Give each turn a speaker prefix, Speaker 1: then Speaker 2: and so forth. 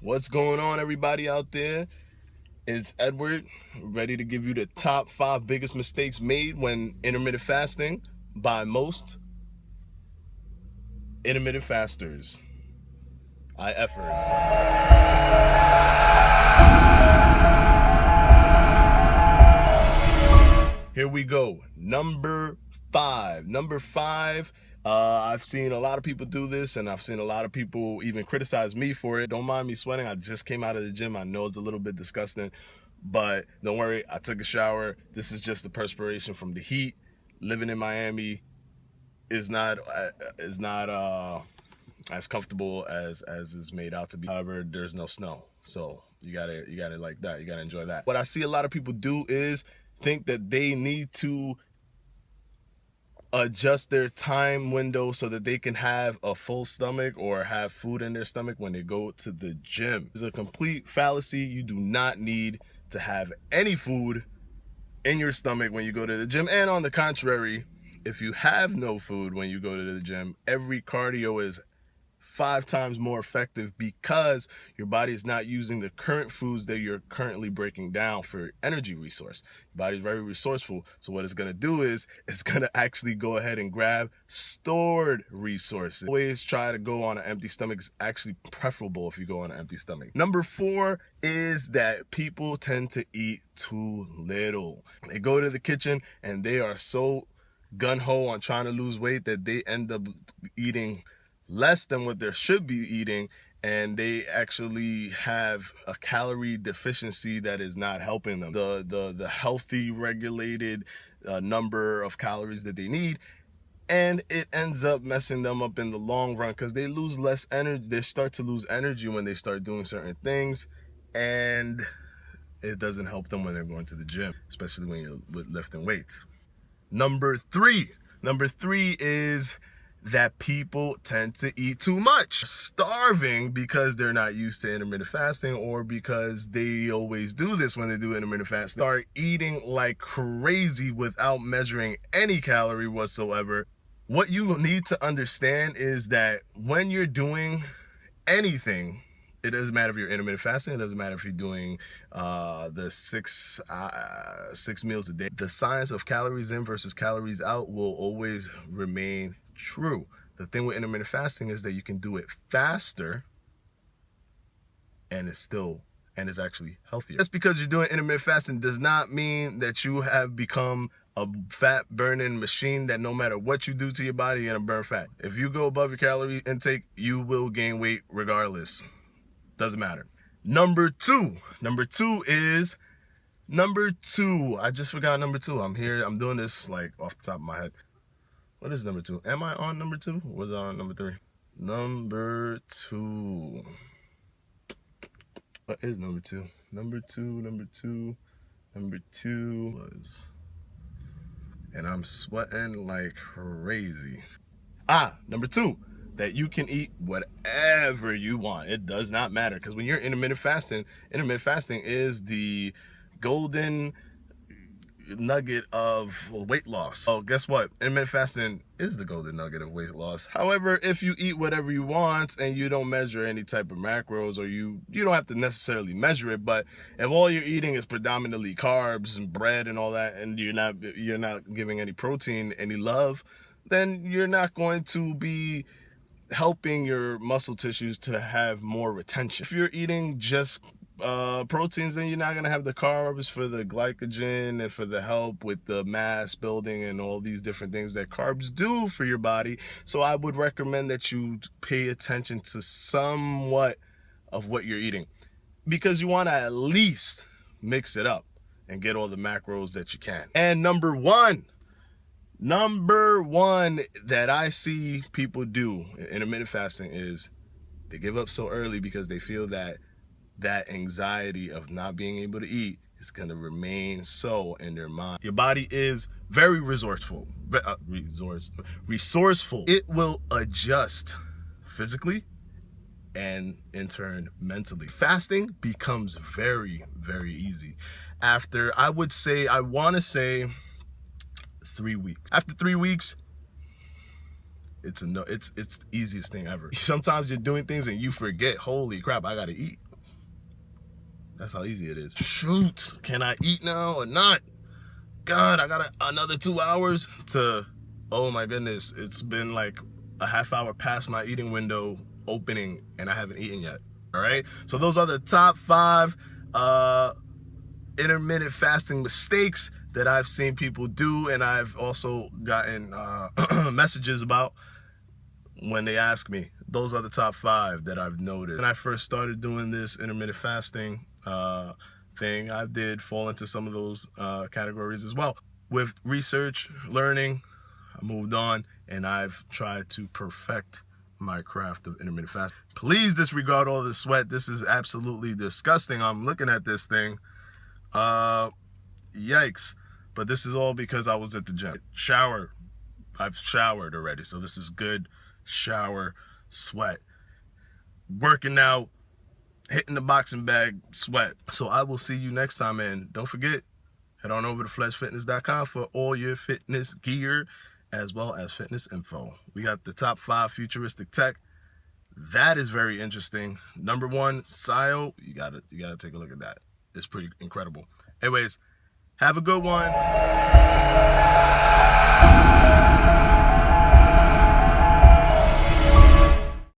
Speaker 1: What's going on, everybody out there? It's Edward, ready to give you the top 5 biggest mistakes made when intermittent fasting by most intermittent fasters, IFers. Here we go. Number 5. I've seen a lot of people do this, and I've seen a lot of people even criticize me for it. Don't mind me sweating. I just came out of the gym. I know it's a little bit disgusting, but don't worry. I took a shower. This is just the perspiration from the heat. Living in Miami is not as comfortable as is made out to be. However, there's no snow, so you gotta like that. You gotta enjoy that. What I see a lot of people do is think that they need to adjust their time window so that they can have a full stomach or have food in their stomach when they go to the gym. It's a complete fallacy. You do not need to have any food in your stomach when you go to the gym. And on the contrary, if you have no food when you go to the gym, every cardio is 5 times more effective because your body is not using the current foods that you're currently breaking down for energy resource. Your body is very resourceful. So what it's going to do is it's going to actually go ahead and grab stored resources. Always try to go on an empty stomach. It's actually preferable if you go on an empty stomach. Number 4 is that people tend to eat too little. They go to the kitchen and they are so gung-ho on trying to lose weight that they end up eating less than what they should be eating, and they actually have a calorie deficiency that is not helping them. The healthy regulated number of calories that they need, and it ends up messing them up in the long run because they lose less energy. They start to lose energy when they start doing certain things, and it doesn't help them when they're going to the gym, especially when you're lifting weights. Number three is that people tend to eat too much, starving because they're not used to intermittent fasting, or because they always do this when they do intermittent fasting. Start eating like crazy without measuring any calorie whatsoever. What you need to understand is that when you're doing anything, it doesn't matter if you're intermittent fasting. It doesn't matter if you're doing the six meals a day. The science of calories in versus calories out will always remain true. The thing with intermittent fasting is that you can do it faster, and it's actually healthier. Just because you're doing intermittent fasting does not mean that you have become a fat burning machine that no matter what you do to your body, you're gonna burn fat. If you go above your calorie intake, you will gain weight regardless. Doesn't matter. Number two. I just forgot number 2. I'm doing this like off the top of my head. What is number 2? Am I on number 2? Or was I on number 3? Number 2. What is number 2? Number two was, and I'm sweating like crazy. Number 2, that you can eat whatever you want. It does not matter, because when you're intermittent fasting is the golden nugget of weight loss. Oh, guess what? Intermittent fasting is the golden nugget of weight loss. However, if you eat whatever you want and you don't measure any type of macros, or you don't have to necessarily measure it, but if all you're eating is predominantly carbs and bread and all that, and you're not giving any protein any love, then you're not going to be helping your muscle tissues to have more retention. If you're eating just proteins, then you're not going to have the carbs for the glycogen and for the help with the mass building and all these different things that carbs do for your body. So I would recommend that you pay attention to somewhat of what you're eating, because you want to at least mix it up and get all the macros that you can. And number one that I see people do in intermittent fasting is they give up so early because they feel that anxiety of not being able to eat is going to remain so in their mind. Your body is very resourceful. It will adjust physically and in turn mentally. Fasting becomes very, very easy after, I want to say 3 weeks. After 3 weeks, it's the easiest thing ever. Sometimes you're doing things and you forget, holy crap, I gotta eat. That's how easy it is. Shoot, can I eat now or not? God, I got another 2 hours to, oh my goodness, it's been like a half hour past my eating window opening and I haven't eaten yet. All right, so those are the top 5 intermittent fasting mistakes that I've seen people do, and I've also gotten messages about when they ask me. Those are the top 5 that I've noticed. When I first started doing this intermittent fasting thing, I did fall into some of those categories as well. With research, learning, I moved on, and I've tried to perfect my craft of intermittent fasting. Please disregard all the sweat. This is absolutely disgusting. I'm looking at this thing. Yikes. But this is all because I was at the gym. I've showered already, so this is good shower sweat. Working out, hitting the boxing bag sweat. So I will see you next time, and don't forget, head on over to fleshfitness.com for all your fitness gear as well as fitness info. We got the top 5 futuristic tech. That is very interesting. Number 1, SIO. You gotta take a look at that. It's pretty incredible. Anyways, have a good one.